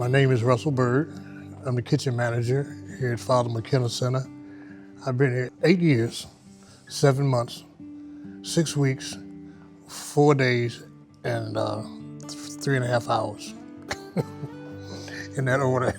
My name is Russell Byrd. I'm the kitchen manager here at Father McKenna Center. I've been here 8 years, 7 months, 6 weeks, 4 days, and 3.5 hours. In that order.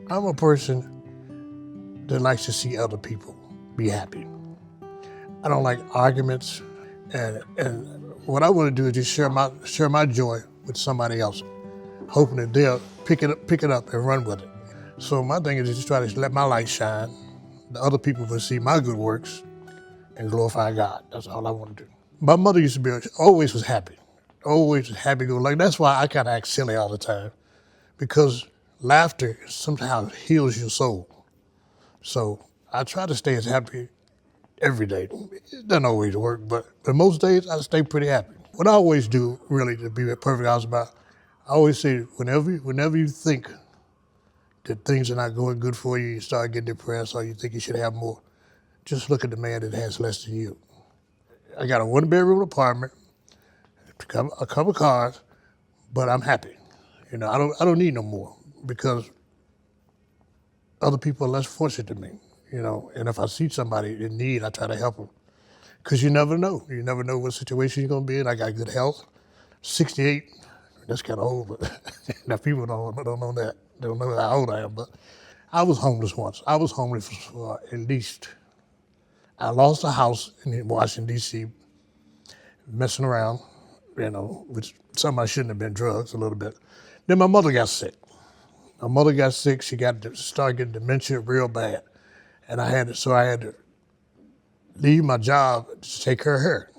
I'm a person that likes to see other people be happy. I don't like arguments, and what I want to do is just share my joy with somebody else, hoping that they'll pick it up and run with it. So my thing is just try to let my light shine. The other people will see my good works and glorify God. That's all I want to do. My mother used to be always was happy, always happy go lucky. That's why I kind of act silly all the time, because laughter somehow heals your soul. So I try to stay as happy every day. It doesn't always work, but most days I stay pretty happy. What I always do, really, to be perfect honest about, I always say, whenever you think that things are not going good for you, you start getting depressed, or you think you should have more, just look at the man that has less than you. I got a 1-bedroom apartment, a couple cars, but I'm happy. I don't need no more, because other people are less fortunate than me. And if I see somebody in need, I try to help them. Because you never know. You never know what situation you're going to be in. I got good health. 68, that's kind of old, but now people don't know that. They don't know how old I am, but I was homeless once. I was homeless for at least, I lost a house in Washington, D.C., messing around, with something I shouldn't have been, drugs a little bit. Then my mother got sick. My mother got sick. She started getting dementia real bad. And I had to leave my job to take care of her,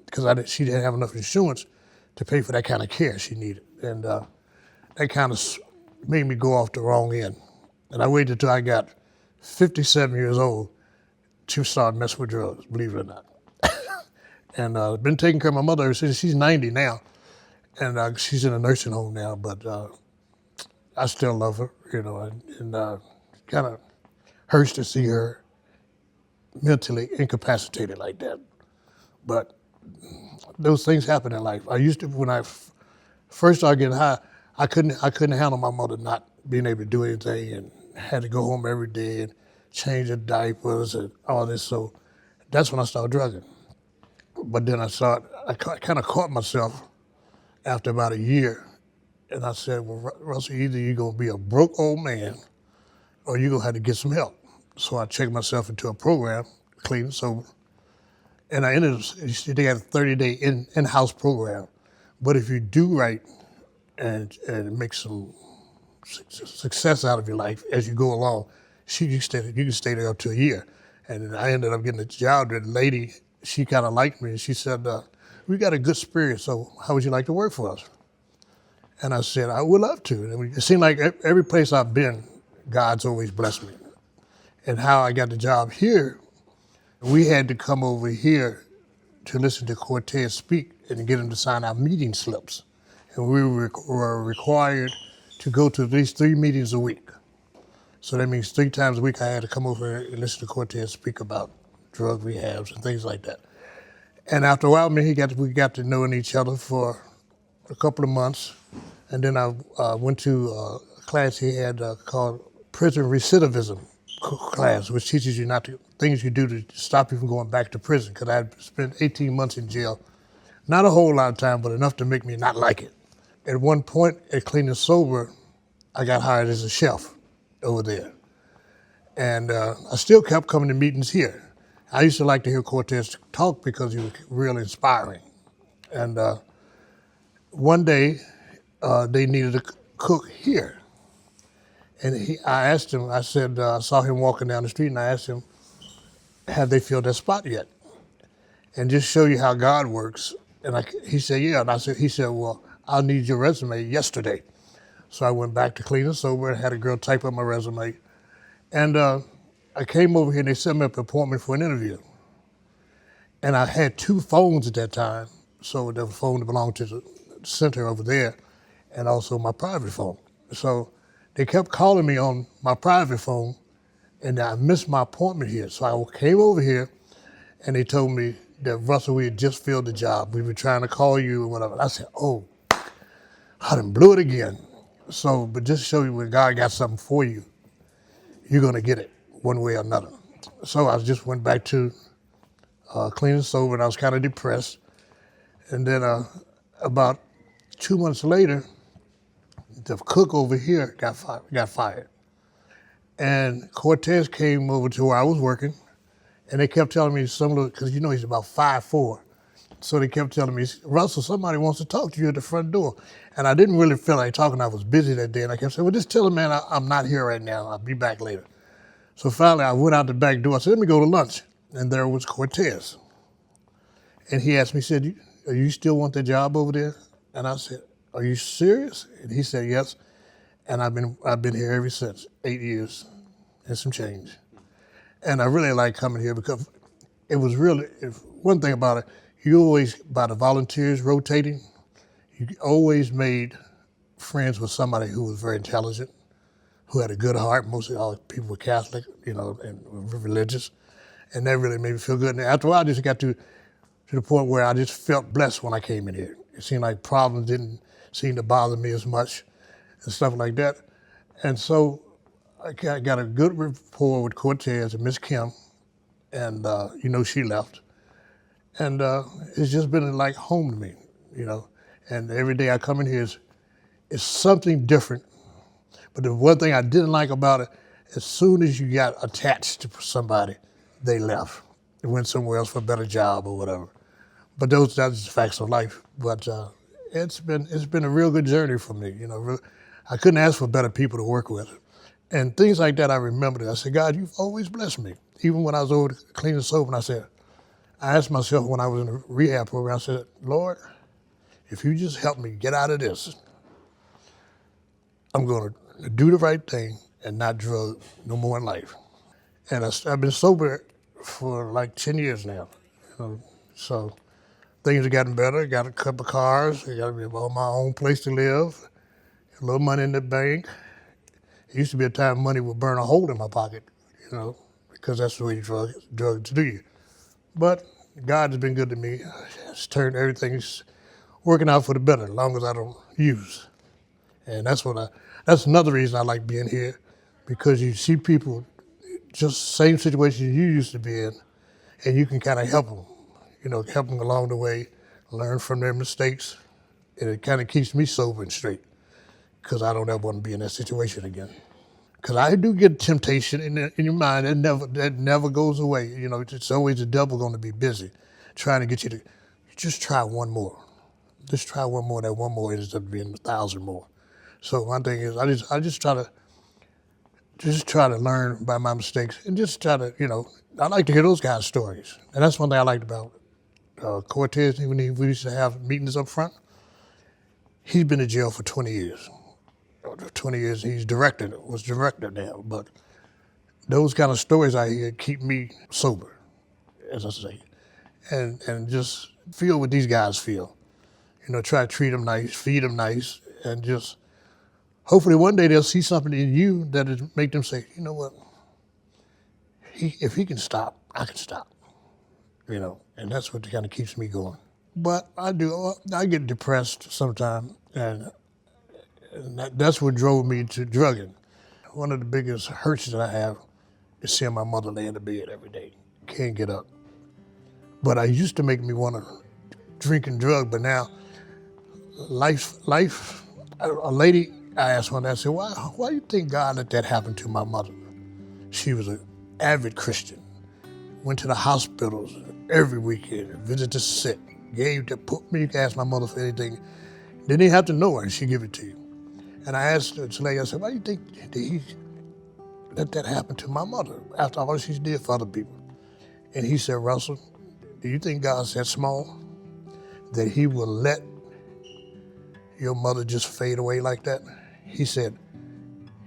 because she didn't have enough insurance to pay for that kind of care she needed. And that kind of made me go off the wrong end. And I waited until I got 57 years old to start messing with drugs, believe it or not. And I've been taking care of my mother ever since. She's 90 now, and she's in a nursing home now, but I still love her, and kind of hurts to see her mentally incapacitated like that. But those things happen in life. I used to, when I first started getting high, I couldn't handle my mother not being able to do anything, and had to go home every day and change her diapers and all this. So that's when I started drugging. But then I kind of caught myself after about a year, and I said, well, Russell, either you're going to be a broke old man, or you're going to have to get some help. So I checked myself into a program, Clean and Sober, and they had a 30-day in-house program. But if you do right and make some success out of your life as you go along, you can stay there up to a year. And I ended up getting a job there. The lady, she kind of liked me, and she said, we got a good spirit, so how would you like to work for us? And I said, I would love to. And it seemed like every place I've been, God's always blessed me. And how I got the job here, we had to come over here to listen to Cortez speak and get him to sign our meeting slips. And we were required to go to at least 3 meetings a week. So that means 3 times a week I had to come over and listen to Cortez speak about drug rehabs and things like that. And after a while, we got to knowing each other for a couple of months. And then I went to a class he had called Prison Recidivism class, which teaches you things you do to stop you from going back to prison, because I had spent 18 months in jail. Not a whole lot of time, but enough to make me not like it. At one point at Clean and Sober, I got hired as a chef over there. And I still kept coming to meetings here. I used to like to hear Cortez talk because he was real inspiring. And one day, they needed a cook here. And I asked him, I said, I saw him walking down the street, and I asked him, have they filled that spot yet? And just show you how God works. And he said, yeah. And he said, well, I'll need your resume yesterday. So I went back to Clean and Sober and had a girl type up my resume. And I came over here, and they set me up an appointment for an interview. And I had 2 phones at that time. So the phone that belonged to the center over there, and also my private phone. So they kept calling me on my private phone, and I missed my appointment here. So I came over here, and they told me that Russell, we had just filled the job. We were trying to call you or whatever. I said, oh, I done blew it again. So, but just to show you when God got something for you, you're gonna get it one way or another. So I just went back to clean and sober, and I was kind of depressed. And then about 2 months later, the cook over here got fired. And Cortez came over to where I was working, and they kept telling me because he's about 5'4". So they kept telling me, Russell, somebody wants to talk to you at the front door. And I didn't really feel like talking. I was busy that day. And I kept saying, well, just tell him, man, I'm not here right now. I'll be back later. So finally, I went out the back door. I said, let me go to lunch. And there was Cortez. And he asked me, he said, you still want the job over there? And I said, are you serious? And he said, yes. And I've been here ever since, 8 years and some change. And I really like coming here because it was really, one thing about it, you always, by the volunteers rotating, you always made friends with somebody who was very intelligent, who had a good heart. Mostly all people were Catholic, and were religious. And that really made me feel good. And after a while, I just got to the point where I just felt blessed when I came in here. It seemed like problems didn't seem to bother me as much and stuff like that. And so I got a good rapport with Cortez and Miss Kim, and she left. And it's just been like home to me, And every day I come in here is something different. But the one thing I didn't like about it, as soon as you got attached to somebody, they left. They went somewhere else for a better job or whatever. But that's the facts of life. But it's been a real good journey for me. I couldn't ask for better people to work with. And things like that, I remembered it. I said, God, you've always blessed me. Even when I was over clean and sober, and I asked myself when I was in the rehab program, I said, Lord, if you just help me get out of this, I'm going to do the right thing and not drug no more in life. And I've been sober for like 10 years now. So things have gotten better. Got a couple of cars. I got my own place to live. A little money in the bank. It used to be a time money would burn a hole in my pocket, because that's the way drugs do you. But God has been good to me. It's turned everything's working out for the better as long as I don't use. And that's another reason I like being here, because you see people just same situation you used to be in, and you can kind of help them, help them along the way, learn from their mistakes, and it kind of keeps me sober and straight, because I don't ever want to be in that situation again. Because I do get temptation in your mind that never goes away. It's always the devil going to be busy trying to get you to just try one more. Just try one more. That one more ends up being 1,000 more. So my thing is, I just try to learn by my mistakes and just try to, I like to hear those guys' stories. And that's one thing I liked about Cortez. When we used to have meetings up front, he's been in jail for 20 years. 20 years, was director now. But those kind of stories I hear keep me sober, as I say, and just feel what these guys feel. Try to treat them nice, feed them nice, and just hopefully one day they'll see something in you that'll make them say, you know what, if he can stop, I can stop, and that's what kind of keeps me going. But I get depressed sometimes, and that's what drove me to drugging. One of the biggest hurts that I have is seeing my mother lay in the bed every day, can't get up. But I used to make me want to drink and drug, but now life, a lady, I asked one day, I said, why do you think God let that happen to my mother? She was an avid Christian, went to the hospitals every weekend, visited the sick, you can ask my mother for anything. Didn't even have to know her, and she'd give it to you. And I asked this lady, I said, why do you think did he let that happen to my mother after all she did for other people? And he said, Russell, do you think God's that small that he will let your mother just fade away like that? He said,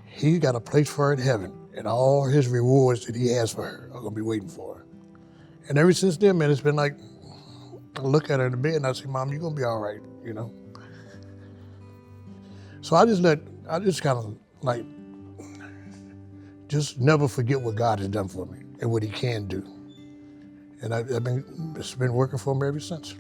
he's got a place for her in heaven, and all his rewards that he has for her are going to be waiting for her. And ever since then, man, it's been like, I look at her in the bed and I say, Mom, you're going to be all right, So I just kind of like just never forget what God has done for me and what he can do. And it's been working for me ever since.